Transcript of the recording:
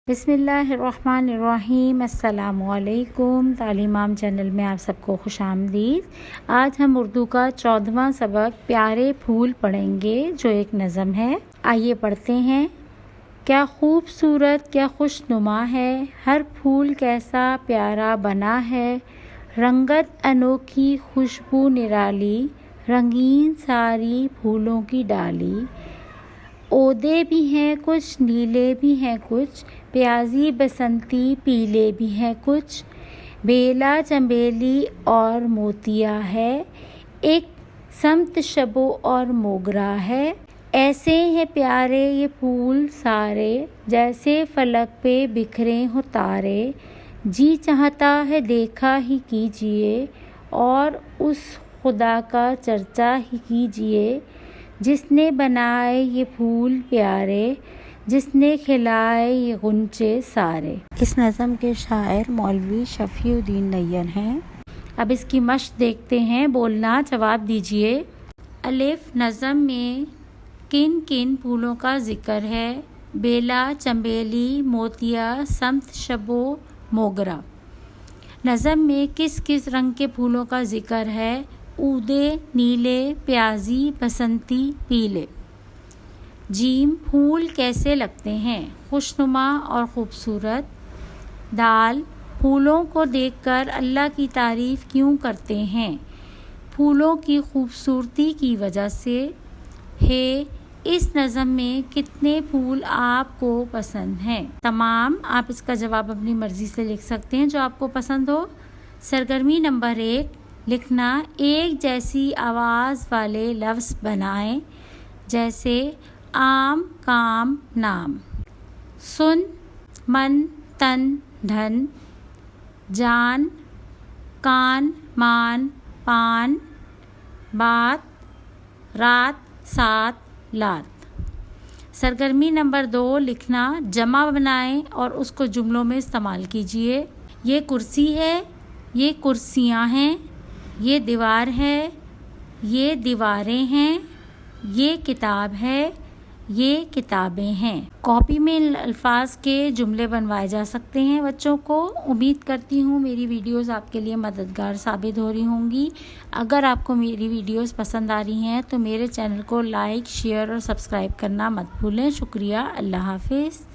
بسم اللہ الرحمن الرحیم۔ السلام علیکم۔ تعلیم عام چینل میں آپ سب کو خوش آمدید۔ آج ہم اردو کا 14واں سبق پیارے پھول پڑھیں گے، جو ایک نظم ہے۔ آئیے پڑھتے ہیں۔ کیا خوبصورت، کیا خوش نما ہے، ہر پھول کیسا پیارا بنا ہے، رنگت انوکھی، خوشبو نرالی، رنگین ساری پھولوں کی ڈالی، عودے بھی ہیں کچھ، نیلے بھی ہیں کچھ، پیازی بسنتی پیلے بھی ہیں کچھ، بیلا چنبیلی اور موتیا ہے، ایک سمت شبو اور موگرا ہے، ایسے ہیں پیارے یہ پھول سارے، جیسے فلک پہ بکھرے ہوں تارے، جی چاہتا ہے دیکھا ہی کیجئے، اور اس خدا کا چرچا ہی کیجئے، جس نے بنائے یہ پھول پیارے، جس نے کھلائے یہ غنچے سارے۔ اس نظم کے شاعر مولوی شفیع الدین نیر ہیں۔ اب اس کی مشق دیکھتے ہیں، بولنا جواب دیجئے۔ الف، نظم میں کن کن پھولوں کا ذکر ہے؟ بیلا، چنبیلی، موتیا، سمت شبو، موگرا۔ نظم میں کس کس رنگ کے پھولوں کا ذکر ہے؟ عودے، نیلے، پیازی، بسنتی، پیلے۔ جیم، پھول کیسے لگتے ہیں؟ خوشنما اور خوبصورت۔ دال، پھولوں کو دیکھ کر اللہ کی تعریف کیوں کرتے ہیں؟ پھولوں کی خوبصورتی کی وجہ سے۔ ہے، اس نظم میں کتنے پھول آپ کو پسند ہیں؟ تمام۔ آپ اس کا جواب اپنی مرضی سے لکھ سکتے ہیں، جو آپ کو پسند ہو۔ سرگرمی نمبر 1، لکھنا ایک جیسی آواز والے لفظ بنائیں، جیسے عام، کام، نام۔ سن، من، تن، دھن۔ جان، کان، مان، پان۔ بات، رات، سات، لات۔ سرگرمی نمبر 2، لکھنا جمع بنائیں اور اس کو جملوں میں استعمال کیجیے۔ یہ کرسی ہے، یہ کرسیاں ہیں، یہ دیوار ہے، یہ دیواریں ہیں، یہ کتاب ہے، یہ کتابیں ہیں۔ کاپی میں ان الفاظ کے جملے بنوائے جا سکتے ہیں بچوں کو۔ امید کرتی ہوں میری ویڈیوز آپ کے لیے مددگار ثابت ہو رہی ہوں گی۔ اگر آپ کو میری ویڈیوز پسند آ رہی ہیں تو میرے چینل کو لائک، شیئر اور سبسکرائب کرنا مت بھولیں۔ شکریہ۔ اللہ حافظ۔